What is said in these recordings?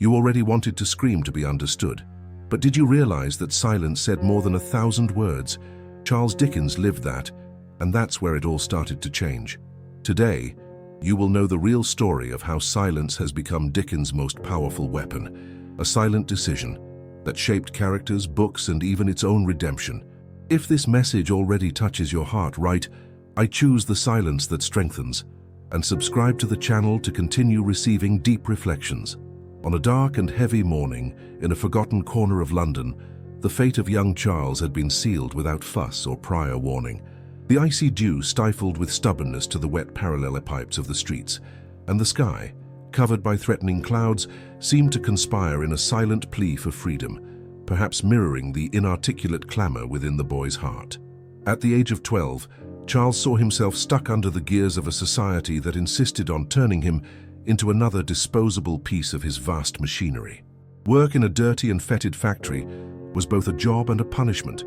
You already wanted to scream to be understood. But did you realize that silence said more than 1,000 words? Charles Dickens lived that, and that's where it all started to change. Today, you will know the real story of how silence has become Dickens' most powerful weapon, a silent decision that shaped characters, books, and even its own redemption. If this message already touches your heart, write, "I choose the silence that strengthens," and subscribe to the channel to continue receiving deep reflections. On a dark and heavy morning, in a forgotten corner of London, the fate of young Charles had been sealed without fuss or prior warning. The icy dew stifled with stubbornness to the wet parallelepipes of the streets, and the sky, covered by threatening clouds, seemed to conspire in a silent plea for freedom, perhaps mirroring the inarticulate clamor within the boy's heart. At the age of 12, Charles saw himself stuck under the gears of a society that insisted on turning him into another disposable piece of his vast machinery. Work in a dirty and fetid factory was both a job and a punishment,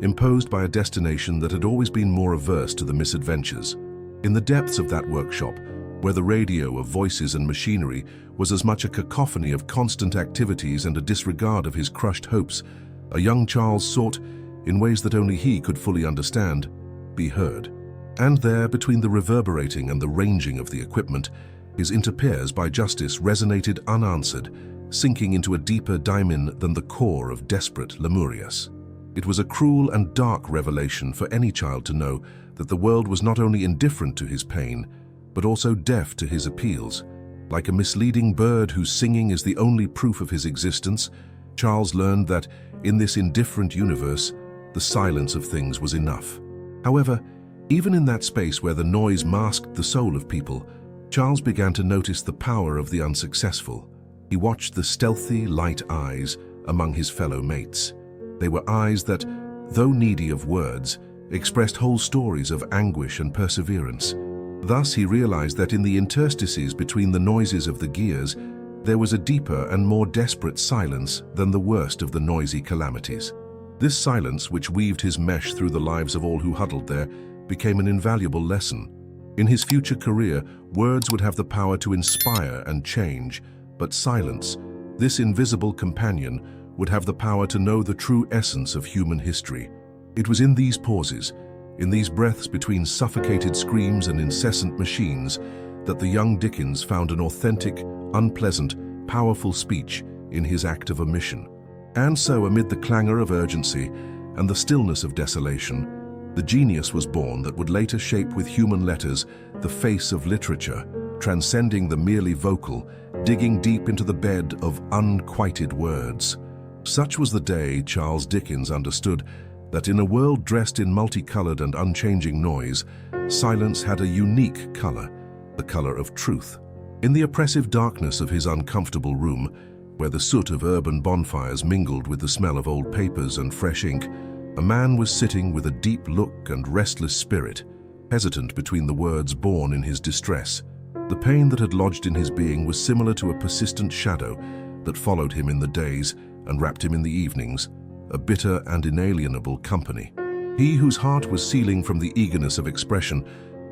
imposed by a destination that had always been more averse to the misadventures. In the depths of that workshop, where the radio of voices and machinery was as much a cacophony of constant activities and a disregard of his crushed hopes, a young Charles sought, in ways that only he could fully understand, be heard. And there, between the reverberating and the ranging of the equipment, his interpairs by justice resonated unanswered, sinking into a deeper dimension than the core of desperate Lemurius. It was a cruel and dark revelation for any child to know that the world was not only indifferent to his pain, but also deaf to his appeals. Like a misleading bird whose singing is the only proof of his existence, Charles learned that, in this indifferent universe, the silence of things was enough. However, even in that space where the noise masked the soul of people, Charles began to notice the power of the unsuccessful. He watched the stealthy, light eyes among his fellow mates. They were eyes that, though needy of words, expressed whole stories of anguish and perseverance. Thus he realized that in the interstices between the noises of the gears, there was a deeper and more desperate silence than the worst of the noisy calamities. This silence, which weaved his mesh through the lives of all who huddled there, became an invaluable lesson. In his future career, words would have the power to inspire and change, but silence, this invisible companion, would have the power to know the true essence of human history. It was in these pauses, in these breaths between suffocated screams and incessant machines, that the young Dickens found an authentic, unpleasant, powerful speech in his act of omission. And so, amid the clangor of urgency and the stillness of desolation, the genius was born that would later shape with human letters the face of literature, transcending the merely vocal, digging deep into the bed of unquieted words. Such was the day Charles Dickens understood that in a world dressed in multicolored and unchanging noise, silence had a unique color, the color of truth. In the oppressive darkness of his uncomfortable room, where the soot of urban bonfires mingled with the smell of old papers and fresh ink, a man was sitting with a deep look and restless spirit, hesitant between the words born in his distress. The pain that had lodged in his being was similar to a persistent shadow that followed him in the days and wrapped him in the evenings, a bitter and inalienable company. He whose heart was seething from the eagerness of expression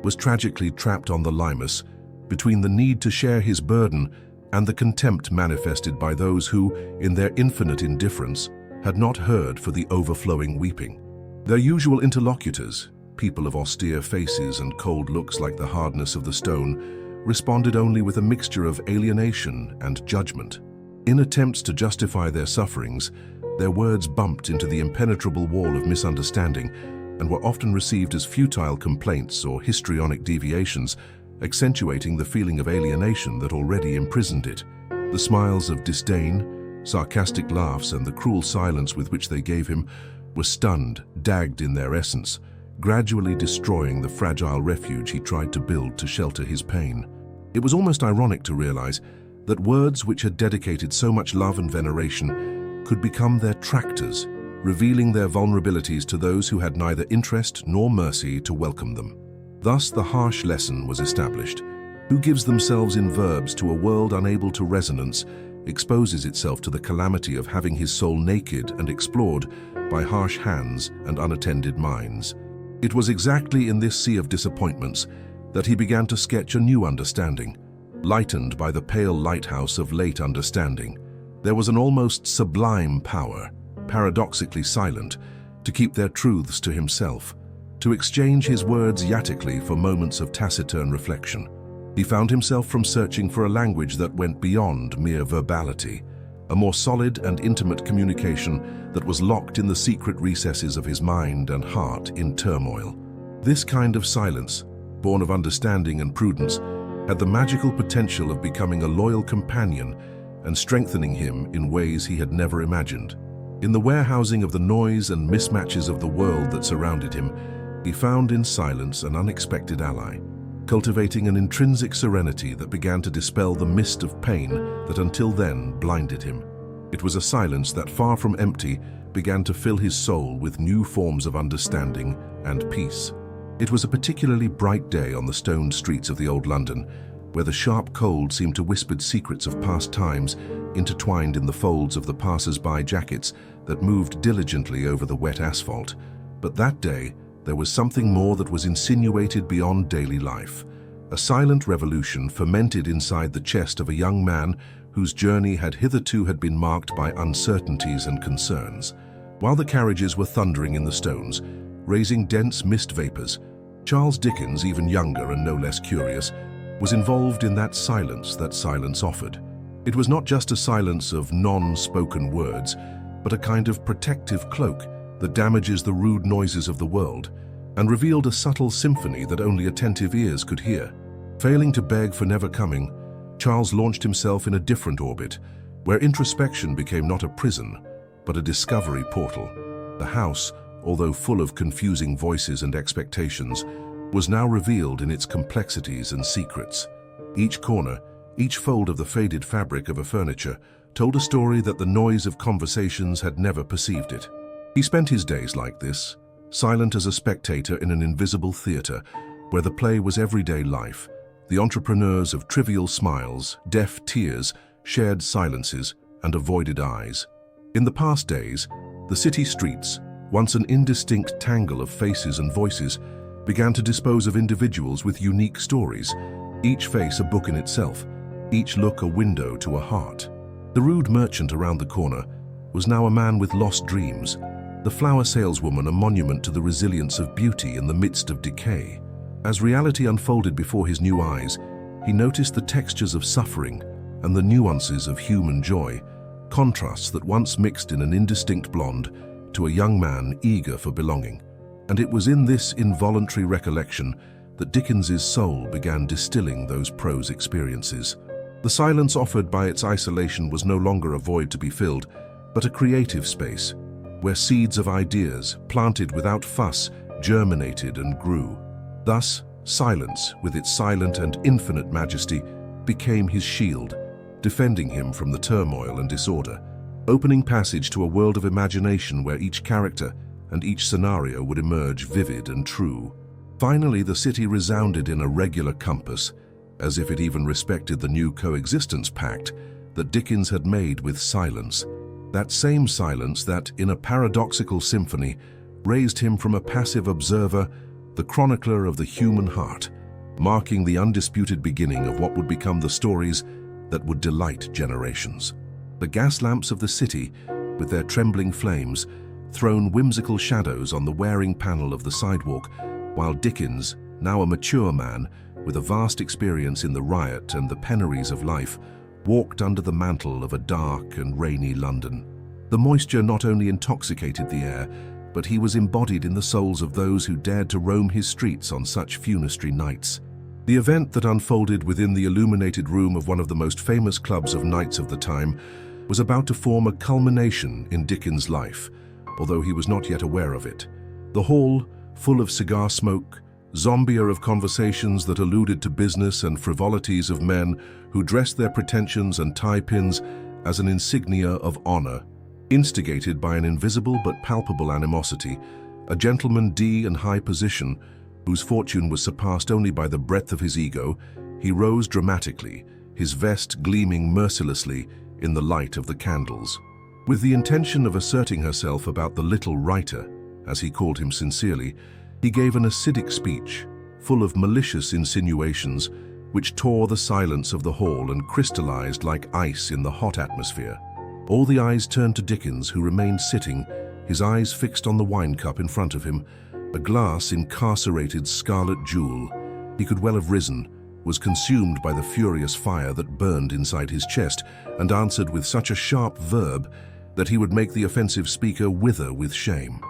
was tragically trapped on the limus, between the need to share his burden and the contempt manifested by those who, in their infinite indifference, had not heard for the overflowing weeping. Their usual interlocutors, people of austere faces and cold looks like the hardness of the stone, responded only with a mixture of alienation and judgment. In attempts to justify their sufferings, their words bumped into the impenetrable wall of misunderstanding and were often received as futile complaints or histrionic deviations, accentuating the feeling of alienation that already imprisoned it. The smiles of disdain, sarcastic laughs, and the cruel silence with which they gave him were stunned, dagged in their essence, gradually destroying the fragile refuge he tried to build to shelter his pain. It was almost ironic to realize that words which had dedicated so much love and veneration could become their tractors, revealing their vulnerabilities to those who had neither interest nor mercy to welcome them. Thus the harsh lesson was established. Who gives themselves in verbs to a world unable to resonance exposes itself to the calamity of having his soul naked and explored by harsh hands and unattended minds. It was exactly in this sea of disappointments that he began to sketch a new understanding, lightened by the pale lighthouse of late understanding. There was an almost sublime power, paradoxically silent, to keep their truths to himself, to exchange his words yatically for moments of taciturn reflection. He found himself searching for a language that went beyond mere verbality, a more solid and intimate communication that was locked in the secret recesses of his mind and heart in turmoil. This kind of silence, born of understanding and prudence, had the magical potential of becoming a loyal companion and strengthening him in ways he had never imagined. In the warehousing of the noise and mismatches of the world that surrounded him, he found in silence an unexpected ally, cultivating an intrinsic serenity that began to dispel the mist of pain that until then blinded him. It was a silence that, far from empty, began to fill his soul with new forms of understanding and peace. It was a particularly bright day on the stoned streets of the old London, where the sharp cold seemed to whisper secrets of past times intertwined in the folds of the passers-by jackets that moved diligently over the wet asphalt. But that day, there was something more that was insinuated beyond daily life, a silent revolution fermented inside the chest of a young man whose journey had hitherto been marked by uncertainties and concerns. While the carriages were thundering in the stones, raising dense mist vapors, Charles Dickens, even younger and no less curious, was involved in that silence offered. It was not just a silence of non-spoken words, but a kind of protective cloak that damages the rude noises of the world and revealed a subtle symphony that only attentive ears could hear. Failing to beg for never coming, Charles launched himself in a different orbit, where introspection became not a prison, but a discovery portal. The house, although full of confusing voices and expectations, was now revealed in its complexities and secrets. Each corner, each fold of the faded fabric of a furniture, told a story that the noise of conversations had never perceived it. He spent his days like this, silent as a spectator in an invisible theater, where the play was everyday life, the entrepreneurs of trivial smiles, deaf tears, shared silences, and avoided eyes. In the past days, the city streets, once an indistinct tangle of faces and voices, began to dispose of individuals with unique stories, each face a book in itself, each look a window to a heart. The rude merchant around the corner was now a man with lost dreams, the flower saleswoman a monument to the resilience of beauty in the midst of decay. As reality unfolded before his new eyes, he noticed the textures of suffering and the nuances of human joy, contrasts that once mixed in an indistinct blonde to a young man eager for belonging. And it was in this involuntary recollection that Dickens's soul began distilling those prose experiences. The silence offered by its isolation was no longer a void to be filled, but a creative space, where seeds of ideas, planted without fuss, germinated and grew. Thus, silence, with its silent and infinite majesty, became his shield, defending him from the turmoil and disorder, opening passage to a world of imagination where each character and each scenario would emerge vivid and true. Finally, the city resounded in a regular compass, as if it even respected the new coexistence pact that Dickens had made with silence. That same silence that, in a paradoxical symphony, raised him from a passive observer, the chronicler of the human heart, marking the undisputed beginning of what would become the stories that would delight generations. The gas lamps of the city, with their trembling flames, thrown whimsical shadows on the wearing panel of the sidewalk, while Dickens, now a mature man, with a vast experience in the riot and the penuries of life, walked under the mantle of a dark and rainy London. The moisture not only intoxicated the air, but he was embodied in the souls of those who dared to roam his streets on such funestry nights. The event that unfolded within the illuminated room of one of the most famous clubs of nights of the time was about to form a culmination in Dickens' life, although he was not yet aware of it. The hall, full of cigar smoke, zombia of conversations that alluded to business and frivolities of men who dressed their pretensions and tie-pins as an insignia of honor, instigated by an invisible but palpable animosity, a gentleman in high position, whose fortune was surpassed only by the breadth of his ego, he rose dramatically, his vest gleaming mercilessly in the light of the candles. With the intention of asserting herself about the little writer, as he called him sincerely, he gave an acidic speech, full of malicious insinuations, which tore the silence of the hall and crystallized like ice in the hot atmosphere. All the eyes turned to Dickens, who remained sitting, his eyes fixed on the wine cup in front of him, a glass incarcerated scarlet jewel. He could well have risen, was consumed by the furious fire that burned inside his chest, and answered with such a sharp verb that he would make the offensive speaker wither with shame.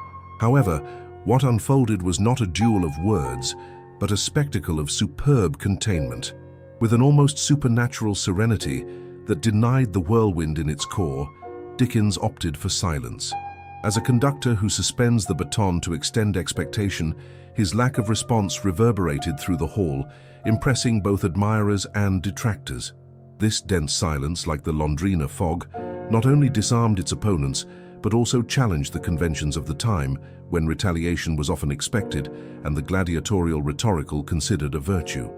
However, what unfolded was not a duel of words, but a spectacle of superb containment. With an almost supernatural serenity that denied the whirlwind in its core, Dickens opted for silence. As a conductor who suspends the baton to extend expectation, his lack of response reverberated through the hall, impressing both admirers and detractors. This dense silence, like the Londrina fog, not only disarmed its opponents, but also challenged the conventions of the time, when retaliation was often expected and the gladiatorial rhetorical considered a virtue.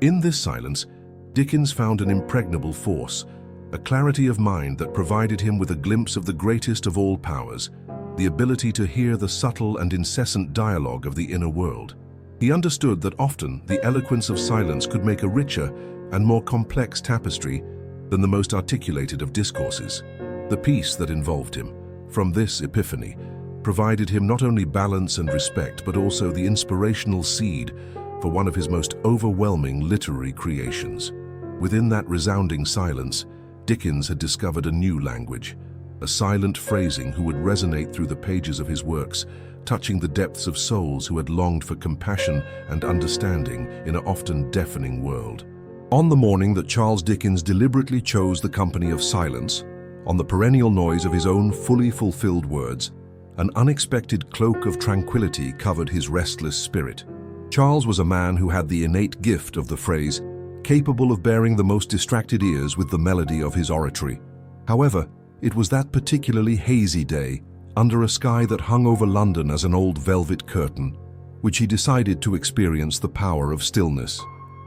In this silence, Dickens found an impregnable force, a clarity of mind that provided him with a glimpse of the greatest of all powers, the ability to hear the subtle and incessant dialogue of the inner world. He understood that often the eloquence of silence could make a richer and more complex tapestry than the most articulated of discourses. The peace that involved him, from this epiphany, provided him not only balance and respect, but also the inspirational seed for one of his most overwhelming literary creations. Within that resounding silence, Dickens had discovered a new language, a silent phrasing who would resonate through the pages of his works, touching the depths of souls who had longed for compassion and understanding in an often deafening world. On the morning that Charles Dickens deliberately chose the company of silence, on the perennial noise of his own fully fulfilled words, an unexpected cloak of tranquility covered his restless spirit. Charles was a man who had the innate gift of the phrase, capable of bearing the most distracted ears with the melody of his oratory. However, it was that particularly hazy day, under a sky that hung over London as an old velvet curtain, which he decided to experience the power of stillness.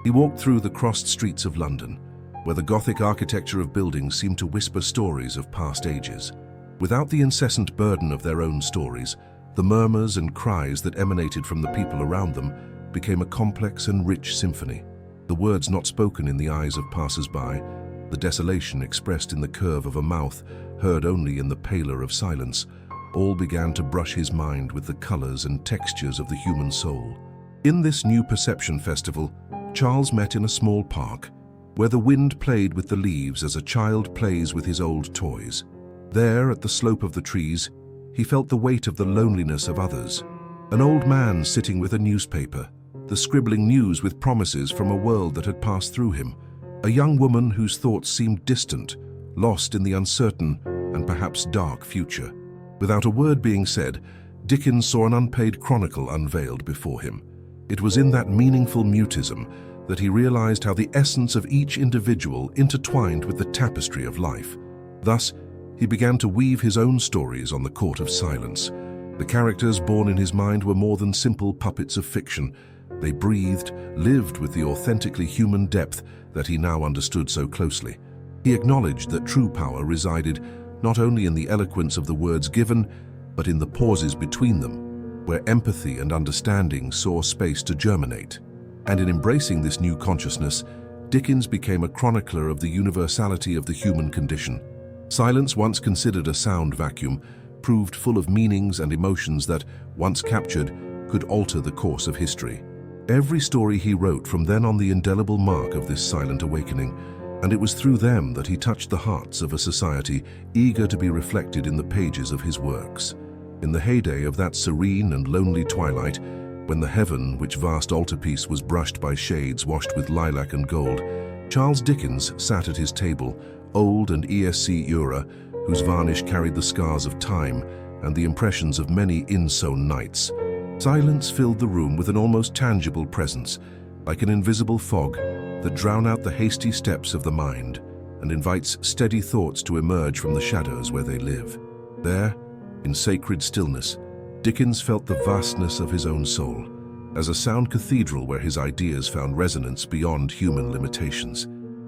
He walked through the crossed streets of London, where the Gothic architecture of buildings seemed to whisper stories of past ages. Without the incessant burden of their own stories, the murmurs and cries that emanated from the people around them became a complex and rich symphony. The words not spoken in the eyes of passers-by, the desolation expressed in the curve of a mouth heard only in the pallor of silence, all began to brush his mind with the colors and textures of the human soul. In this new perception festival, Charles met in a small park, where the wind played with the leaves as a child plays with his old toys. There, at the slope of the trees, he felt the weight of the loneliness of others. An old man sitting with a newspaper, the scribbling news with promises from a world that had passed through him. A young woman whose thoughts seemed distant, lost in the uncertain and perhaps dark future. Without a word being said, Dickens saw an unpaid chronicle unveiled before him. It was in that meaningful mutism that he realized how the essence of each individual intertwined with the tapestry of life. Thus, he began to weave his own stories on the court of silence. The characters born in his mind were more than simple puppets of fiction. They breathed, lived with the authentically human depth that he now understood so closely. He acknowledged that true power resided not only in the eloquence of the words given, but in the pauses between them, where empathy and understanding saw space to germinate. And in embracing this new consciousness, Dickens became a chronicler of the universality of the human condition. Silence, once considered a sound vacuum, proved full of meanings and emotions that, once captured, could alter the course of history. Every story he wrote from then on the indelible mark of this silent awakening, and it was through them that he touched the hearts of a society eager to be reflected in the pages of his works. In the heyday of that serene and lonely twilight, when the heaven, which vast altarpiece was brushed by shades washed with lilac and gold, Charles Dickens sat at his table, old and ESC era, whose varnish carried the scars of time and the impressions of many insown nights. Silence filled the room with an almost tangible presence, like an invisible fog that drowns out the hasty steps of the mind and invites steady thoughts to emerge from the shadows where they live. There, in sacred stillness, Dickens felt the vastness of his own soul, as a sound cathedral where his ideas found resonance beyond human limitations.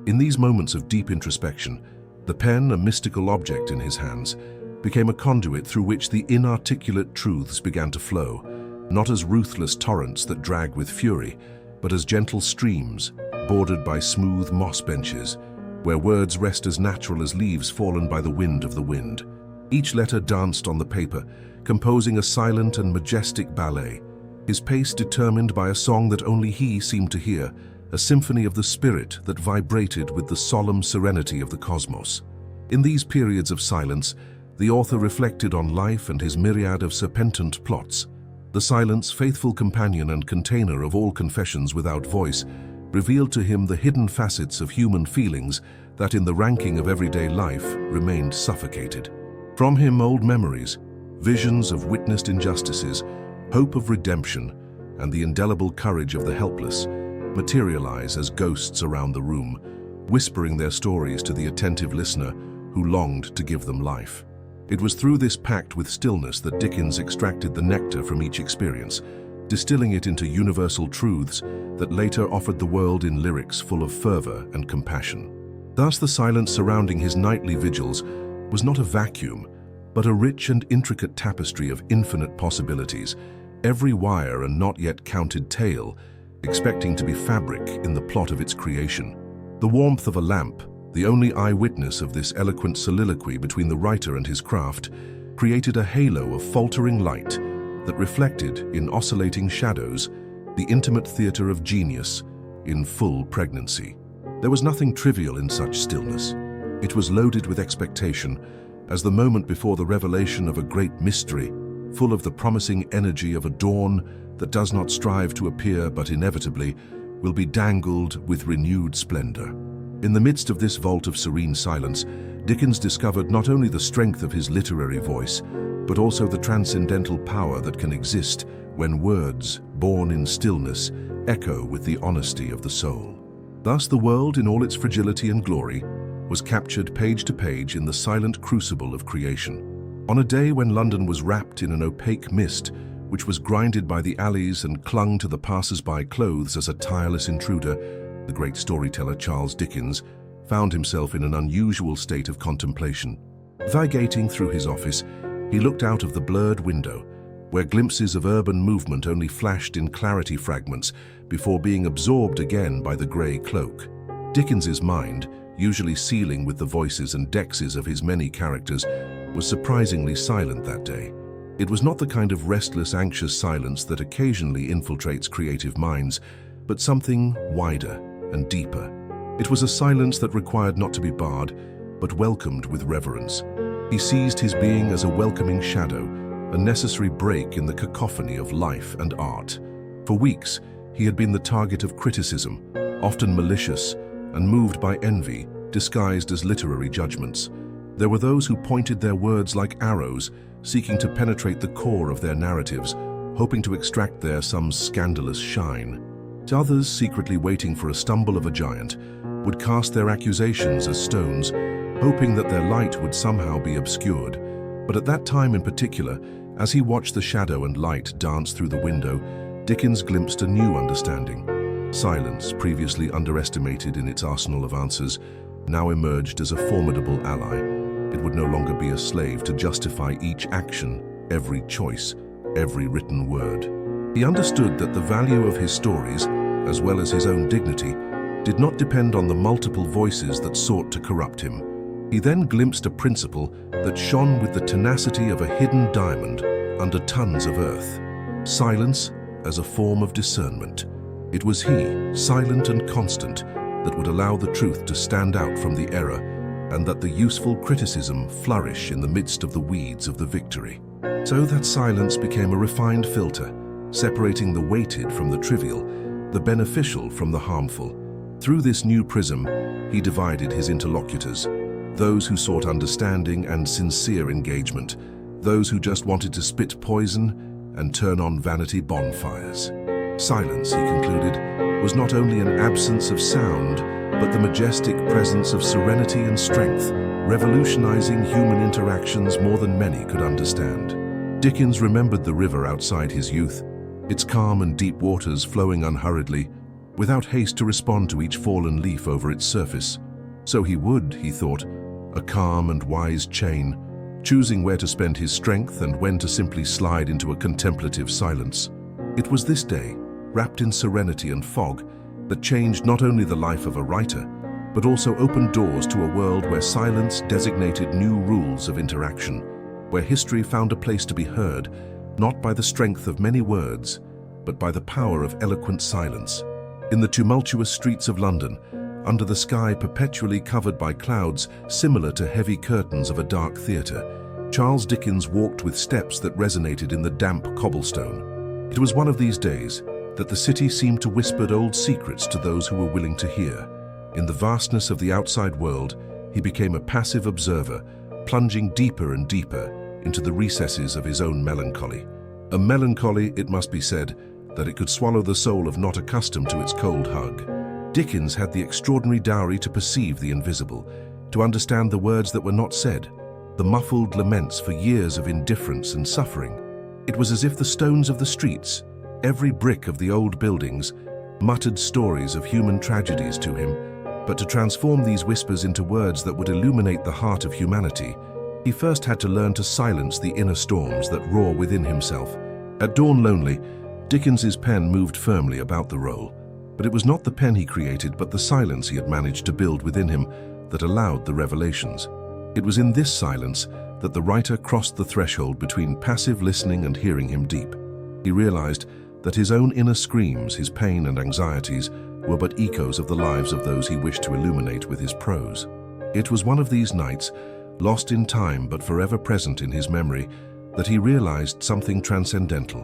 In these moments of deep introspection, the pen, a mystical object in his hands, became a conduit through which the inarticulate truths began to flow, not as ruthless torrents that drag with fury, but as gentle streams, bordered by smooth moss benches, where words rest as natural as leaves fallen by the wind of the wind. Each letter danced on the paper, composing a silent and majestic ballet, his pace determined by a song that only he seemed to hear, a symphony of the spirit that vibrated with the solemn serenity of the cosmos. In these periods of silence, the author reflected on life and his myriad of serpentant plots. The silence, faithful companion and container of all confessions without voice, revealed to him the hidden facets of human feelings that in the ranking of everyday life remained suffocated. From him old memories, visions of witnessed injustices, hope of redemption, and the indelible courage of the helpless materialize as ghosts around the room, whispering their stories to the attentive listener who longed to give them life. It was through this pact with stillness that Dickens extracted the nectar from each experience, distilling it into universal truths that later offered the world in lyrics full of fervor and compassion. Thus, the silence surrounding his nightly vigils was not a vacuum, but a rich and intricate tapestry of infinite possibilities, every wire and not yet counted tale expecting to be fabric in the plot of its creation. The warmth of a lamp, the only eyewitness of this eloquent soliloquy between the writer and his craft, created a halo of faltering light that reflected, in oscillating shadows, the intimate theater of genius in full pregnancy. There was nothing trivial in such stillness. It was loaded with expectation, as the moment before the revelation of a great mystery, full of the promising energy of a dawn that does not strive to appear but inevitably will be dangled with renewed splendor. In the midst of this vault of serene silence, Dickens discovered not only the strength of his literary voice, but also the transcendental power that can exist when words, born in stillness, echo with the honesty of the soul. Thus, the world in all its fragility and glory was captured page to page in the silent crucible of creation. On a day when London was wrapped in an opaque mist, which was grinded by the alleys and clung to the passers-by clothes as a tireless intruder, the great storyteller Charles Dickens found himself in an unusual state of contemplation. Navigating through his office, he looked out of the blurred window, where glimpses of urban movement only flashed in clarity fragments before being absorbed again by the grey cloak. Dickens's mind, usually seething with the voices and dexes of his many characters, was surprisingly silent that day. It was not the kind of restless, anxious silence that occasionally infiltrates creative minds, but something wider and deeper. It was a silence that required not to be barred, but welcomed with reverence. He seized his being as a welcoming shadow, a necessary break in the cacophony of life and art. For weeks, he had been the target of criticism, often malicious and moved by envy, disguised as literary judgments. There were those who pointed their words like arrows, seeking to penetrate the core of their narratives, hoping to extract there some scandalous shine. Others, secretly waiting for a stumble of a giant, would cast their accusations as stones, hoping that their light would somehow be obscured. But at that time in particular, as he watched the shadow and light dance through the window, Dickens glimpsed a new understanding. Silence, previously underestimated in its arsenal of answers, now emerged as a formidable ally. It would no longer be a slave to justify each action, every choice, every written word. He understood that the value of his stories, as well as his own dignity, did not depend on the multiple voices that sought to corrupt him. He then glimpsed a principle that shone with the tenacity of a hidden diamond under tons of earth. Silence as a form of discernment. It was he, silent and constant, that would allow the truth to stand out from the error, and that the useful criticism flourish in the midst of the weeds of the victory. So that silence became a refined filter, separating the weighted from the trivial, the beneficial from the harmful. Through this new prism, he divided his interlocutors, those who sought understanding and sincere engagement, those who just wanted to spit poison and turn on vanity bonfires. Silence, he concluded, was not only an absence of sound, but the majestic presence of serenity and strength, revolutionizing human interactions more than many could understand. Dickens remembered the river outside his youth, its calm and deep waters flowing unhurriedly, without haste to respond to each fallen leaf over its surface. So he would, he thought, a calm and wise chain, choosing where to spend his strength and when to simply slide into a contemplative silence. It was this day, wrapped in serenity and fog, that changed not only the life of a writer, but also opened doors to a world where silence designated new rules of interaction, where history found a place to be heard, not by the strength of many words, but by the power of eloquent silence. In the tumultuous streets of London, under the sky perpetually covered by clouds similar to heavy curtains of a dark theatre, Charles Dickens walked with steps that resonated in the damp cobblestone. It was one of these days that the city seemed to whisper old secrets to those who were willing to hear. In the vastness of the outside world, he became a passive observer, plunging deeper and deeper into the recesses of his own melancholy. A melancholy, it must be said, that it could swallow the soul of not accustomed to its cold hug. Dickens had the extraordinary dowry to perceive the invisible, to understand the words that were not said, the muffled laments for years of indifference and suffering. It was as if the stones of the streets, every brick of the old buildings, muttered stories of human tragedies to him, but to transform these whispers into words that would illuminate the heart of humanity, he first had to learn to silence the inner storms that roar within himself. At dawn lonely, Dickens's pen moved firmly about the role, but it was not the pen he created but the silence he had managed to build within him that allowed the revelations. It was in this silence that the writer crossed the threshold between passive listening and hearing him deep. He realized that his own inner screams, his pain and anxieties, were but echoes of the lives of those he wished to illuminate with his prose. It was one of these nights, lost in time but forever present in his memory, that he realized something transcendental.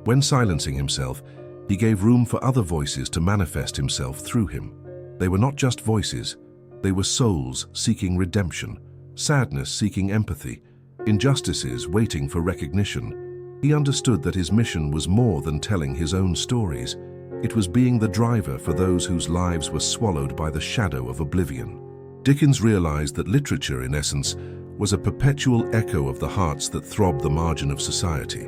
When silencing himself, he gave room for other voices to manifest himself through him. They were not just voices, they were souls seeking redemption, sadness seeking empathy, injustices waiting for recognition. He understood that his mission was more than telling his own stories. It was being the driver for those whose lives were swallowed by the shadow of oblivion. Dickens realized that literature, in essence, was a perpetual echo of the hearts that throbbed the margin of society.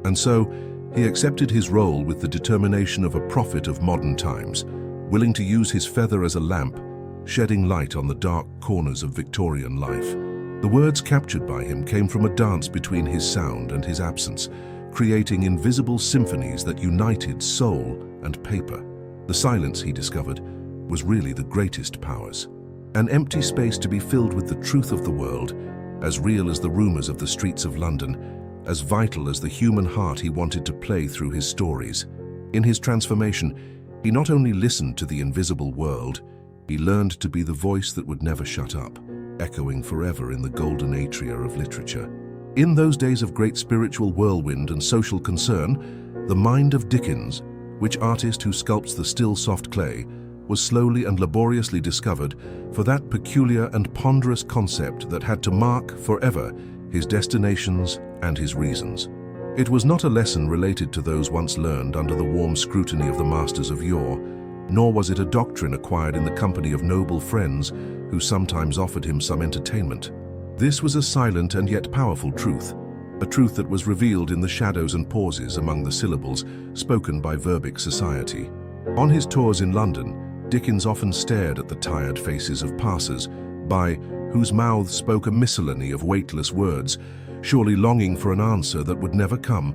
And so, he accepted his role with the determination of a prophet of modern times, willing to use his feather as a lamp, shedding light on the dark corners of Victorian life. The words captured by him came from a dance between his sound and his absence, creating invisible symphonies that united soul and paper. The silence, he discovered, was really the greatest powers. An empty space to be filled with the truth of the world, as real as the rumors of the streets of London, as vital as the human heart he wanted to play through his stories. In his transformation, he not only listened to the invisible world, he learned to be the voice that would never shut up, echoing forever in the golden atria of literature. In those days of great spiritual whirlwind and social concern, the mind of Dickens, which artist who sculpts the still soft clay, was slowly and laboriously discovered for that peculiar and ponderous concept that had to mark forever his destinations and his reasons. It was not a lesson related to those once learned under the warm scrutiny of the masters of yore, nor was it a doctrine acquired in the company of noble friends who sometimes offered him some entertainment. This was a silent and yet powerful truth, a truth that was revealed in the shadows and pauses among the syllables spoken by verbic society. On his tours in London, Dickens often stared at the tired faces of passers-by whose mouths spoke a miscellany of weightless words, surely longing for an answer that would never come.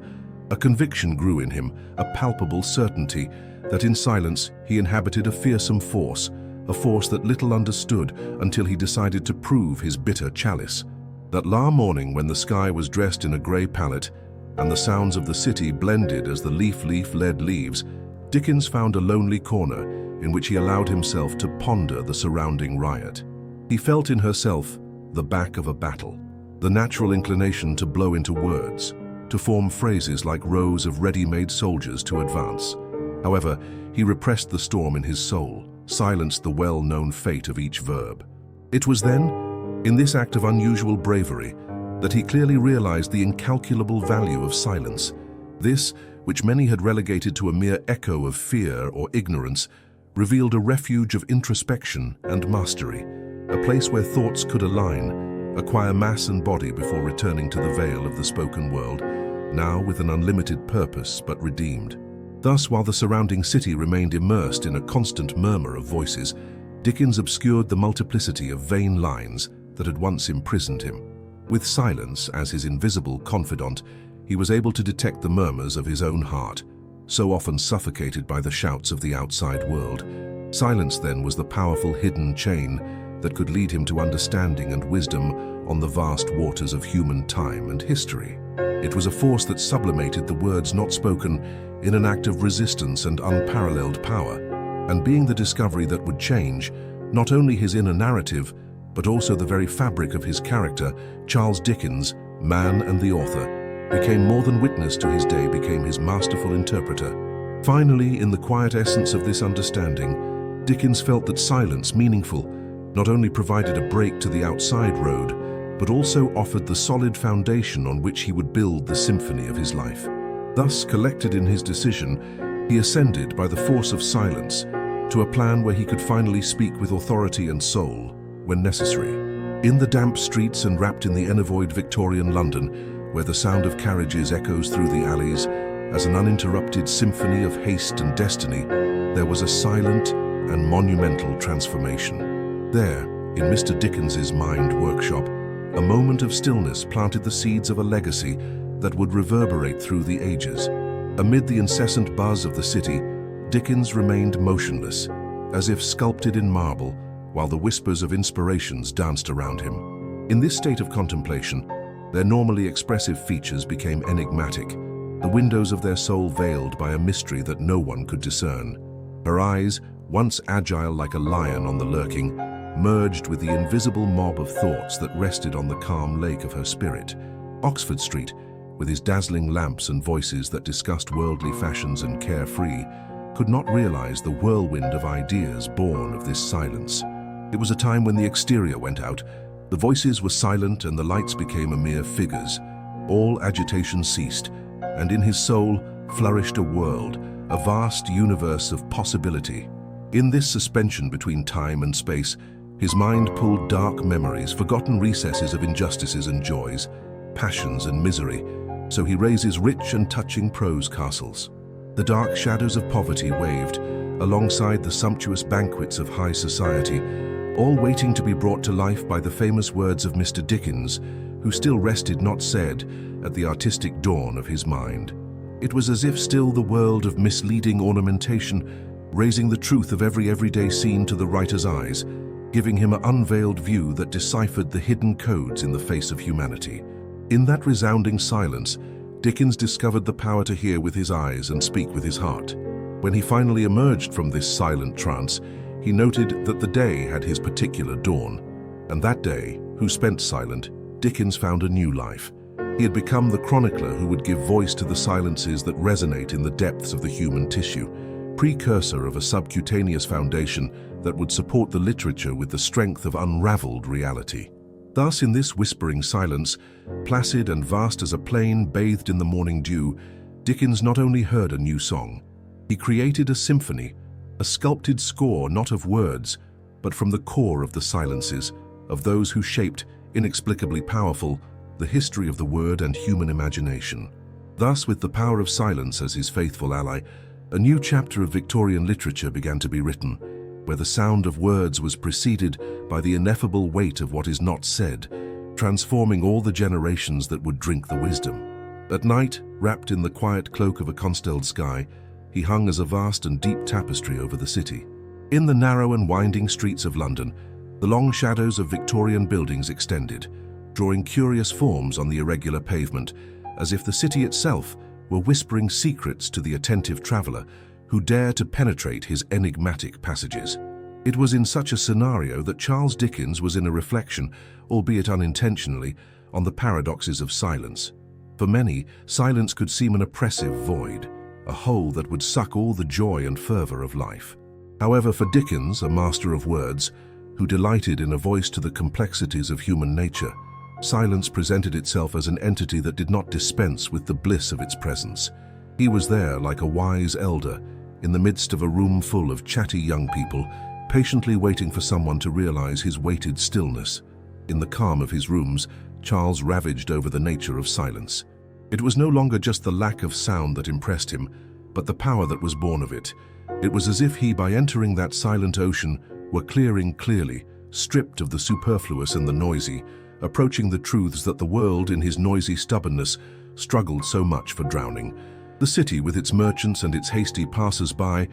A conviction grew in him, a palpable certainty that in silence he inhabited a fearsome force, a force that little understood until he decided to prove his bitter chalice. That morning when the sky was dressed in a grey palette and the sounds of the city blended as the leaf led leaves, Dickens found a lonely corner in which he allowed himself to ponder the surrounding riot. He felt in herself the back of a battle, the natural inclination to blow into words, to form phrases like rows of ready-made soldiers to advance. However, he repressed the storm in his soul, silenced the well-known fate of each verb. It was then, in this act of unusual bravery, that he clearly realized the incalculable value of silence. This, which many had relegated to a mere echo of fear or ignorance, revealed a refuge of introspection and mastery, a place where thoughts could align, acquire mass and body before returning to the veil of the spoken world, now with an unlimited purpose but redeemed. Thus, while the surrounding city remained immersed in a constant murmur of voices, Dickens obscured the multiplicity of vain lines that had once imprisoned him. With silence as his invisible confidant, he was able to detect the murmurs of his own heart, so often suffocated by the shouts of the outside world. Silence, then, was the powerful hidden chain that could lead him to understanding and wisdom on the vast waters of human time and history. It was a force that sublimated the words not spoken in an act of resistance and unparalleled power, and being the discovery that would change not only his inner narrative, but also the very fabric of his character, Charles Dickens, man and the author, became more than witness to his day, became his masterful interpreter. Finally, in the quiet essence of this understanding, Dickens felt that silence, meaningful, not only provided a break to the outside road, but also offered the solid foundation on which he would build the symphony of his life. Thus, collected in his decision, he ascended by the force of silence to a plan where he could finally speak with authority and soul when necessary. In the damp streets and wrapped in the enavoyed Victorian London, where the sound of carriages echoes through the alleys as an uninterrupted symphony of haste and destiny, there was a silent and monumental transformation. There, in Mr. Dickens's mind workshop, a moment of stillness planted the seeds of a legacy that would reverberate through the ages. Amid the incessant buzz of the city, Dickens remained motionless, as if sculpted in marble, while the whispers of inspirations danced around him. In this state of contemplation, their normally expressive features became enigmatic, the windows of their soul veiled by a mystery that no one could discern. Her eyes, once agile like a lion on the lurking, merged with the invisible mob of thoughts that rested on the calm lake of her spirit. Oxford Street, with his dazzling lamps and voices that discussed worldly fashions and carefree, could not realize the whirlwind of ideas born of this silence. It was a time when the exterior went out, the voices were silent and the lights became a mere figures. All agitation ceased, and in his soul flourished a world, a vast universe of possibility. In this suspension between time and space, his mind pulled dark memories, forgotten recesses of injustices and joys, passions and misery, so he raises rich and touching prose castles. The dark shadows of poverty waved alongside the sumptuous banquets of high society, all waiting to be brought to life by the famous words of Mr. Dickens, who still rested not said at the artistic dawn of his mind. It was as if still the world of misleading ornamentation, raising the truth of every everyday scene to the writer's eyes, giving him an unveiled view that deciphered the hidden codes in the face of humanity. In that resounding silence, Dickens discovered the power to hear with his eyes and speak with his heart. When he finally emerged from this silent trance, he noted that the day had his particular dawn. And that day, who spent silent, Dickens found a new life. He had become the chronicler who would give voice to the silences that resonate in the depths of the human tissue, precursor of a subcutaneous foundation that would support the literature with the strength of unraveled reality. Thus, in this whispering silence, placid and vast as a plain bathed in the morning dew, Dickens not only heard a new song, he created a symphony, a sculpted score not of words, but from the core of the silences, of those who shaped, inexplicably powerful, the history of the word and human imagination. Thus, with the power of silence as his faithful ally, a new chapter of Victorian literature began to be written, where the sound of words was preceded by the ineffable weight of what is not said, transforming all the generations that would drink the wisdom. At night, wrapped in the quiet cloak of a constelled sky, he hung as a vast and deep tapestry over the city. In the narrow and winding streets of London, the long shadows of Victorian buildings extended, drawing curious forms on the irregular pavement, as if the city itself were whispering secrets to the attentive traveler who dare to penetrate his enigmatic passages. It was in such a scenario that Charles Dickens was in a reflection, albeit unintentionally, on the paradoxes of silence. For many, silence could seem an oppressive void, a hole that would suck all the joy and fervor of life. However, for Dickens, a master of words, who delighted in a voice to the complexities of human nature, silence presented itself as an entity that did not dispense with the bliss of its presence. He was there like a wise elder, in the midst of a room full of chatty young people, patiently waiting for someone to realize his weighted stillness. In the calm of his rooms, Charles ravaged over the nature of silence. It was no longer just the lack of sound that impressed him, but the power that was born of it. It was as if he, by entering that silent ocean, were clearing clearly, stripped of the superfluous and the noisy, approaching the truths that the world, in his noisy stubbornness, struggled so much for drowning. The city, with its merchants and its hasty passers-by,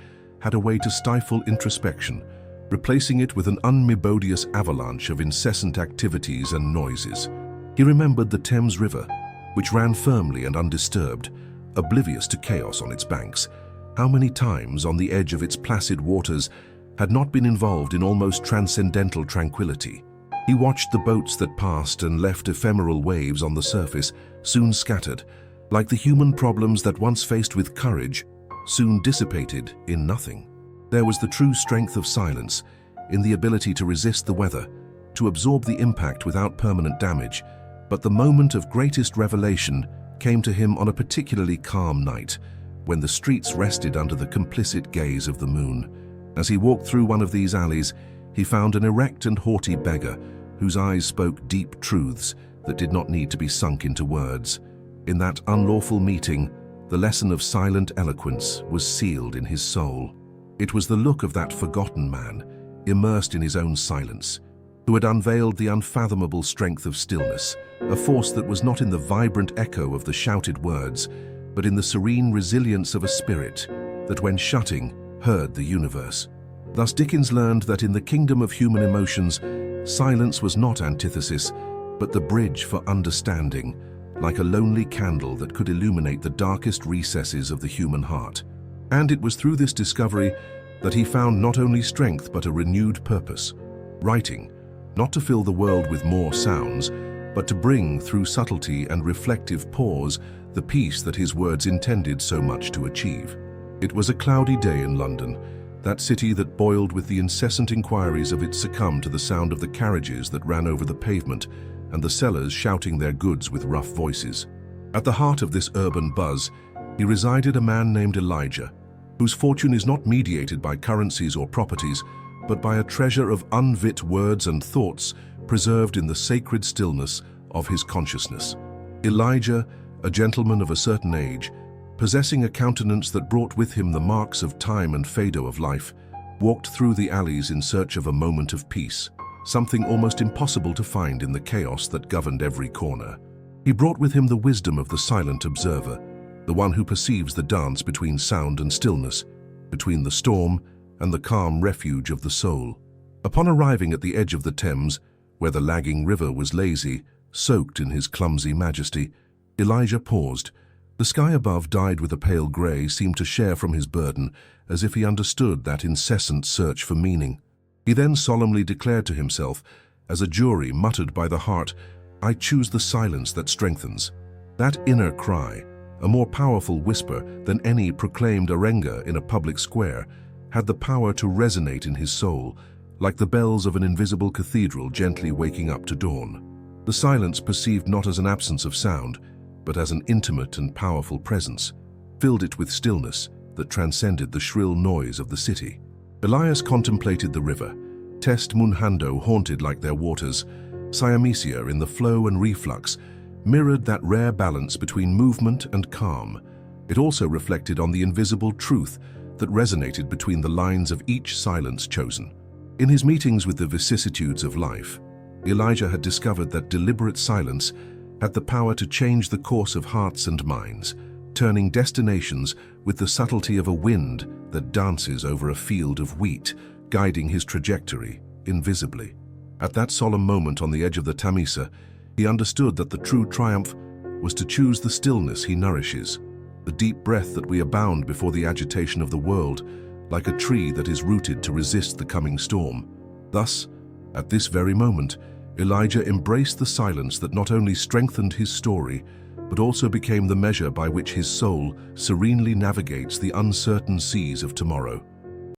had a way to stifle introspection, replacing it with an unmelodious avalanche of incessant activities and noises. He remembered the Thames River, which ran firmly and undisturbed, oblivious to chaos on its banks. How many times, on the edge of its placid waters, had not been involved in almost transcendental tranquility? He watched the boats that passed and left ephemeral waves on the surface, soon scattered, like the human problems that once faced with courage, soon dissipated in nothing. There was the true strength of silence, in the ability to resist the weather, to absorb the impact without permanent damage. But the moment of greatest revelation came to him on a particularly calm night, when the streets rested under the complicit gaze of the moon. As he walked through one of these alleys, he found an erect and haughty beggar, whose eyes spoke deep truths that did not need to be sunk into words. In that unlawful meeting, the lesson of silent eloquence was sealed in his soul. It was the look of that forgotten man, immersed in his own silence, who had unveiled the unfathomable strength of stillness, a force that was not in the vibrant echo of the shouted words, but in the serene resilience of a spirit that, when shutting, heard the universe. Thus Dickens learned that in the kingdom of human emotions, silence was not antithesis, but the bridge for understanding, like a lonely candle that could illuminate the darkest recesses of the human heart. And it was through this discovery that he found not only strength but a renewed purpose. Writing, not to fill the world with more sounds, but to bring, through subtlety and reflective pause, the peace that his words intended so much to achieve. It was a cloudy day in London, that city that boiled with the incessant inquiries of its succumb to the sound of the carriages that ran over the pavement and the sellers shouting their goods with rough voices. At the heart of this urban buzz, he resided a man named Elijah, whose fortune is not mediated by currencies or properties, but by a treasure of unwrit words and thoughts preserved in the sacred stillness of his consciousness. Elijah, a gentleman of a certain age, possessing a countenance that brought with him the marks of time and fado of life, walked through the alleys in search of a moment of peace, something almost impossible to find in the chaos that governed every corner. He brought with him the wisdom of the silent observer, the one who perceives the dance between sound and stillness, between the storm and the calm refuge of the soul. Upon arriving at the edge of the Thames, where the lagging river was lazy, soaked in his clumsy majesty, Elijah paused. The sky above, dyed with a pale grey, seemed to share from his burden, as if he understood that incessant search for meaning. He then solemnly declared to himself, as a jury muttered by the heart, "I choose the silence that strengthens." That inner cry, a more powerful whisper than any proclaimed arenga in a public square, had the power to resonate in his soul, like the bells of an invisible cathedral gently waking up to dawn. The silence, perceived not as an absence of sound, but as an intimate and powerful presence, filled it with stillness that transcended the shrill noise of the city. Elias contemplated the river, Test Munhando haunted like their waters, Siamesia in the flow and reflux, mirrored that rare balance between movement and calm. It also reflected on the invisible truth that resonated between the lines of each silence chosen. In his meetings with the vicissitudes of life, Elijah had discovered that deliberate silence had the power to change the course of hearts and minds, turning destinations with the subtlety of a wind that dances over a field of wheat, guiding his trajectory invisibly. At that solemn moment on the edge of the Tamisa, he understood that the true triumph was to choose the stillness he nourishes, the deep breath that we abound before the agitation of the world, like a tree that is rooted to resist the coming storm. Thus, at this very moment, Elijah embraced the silence that not only strengthened his story, but also became the measure by which his soul serenely navigates the uncertain seas of tomorrow.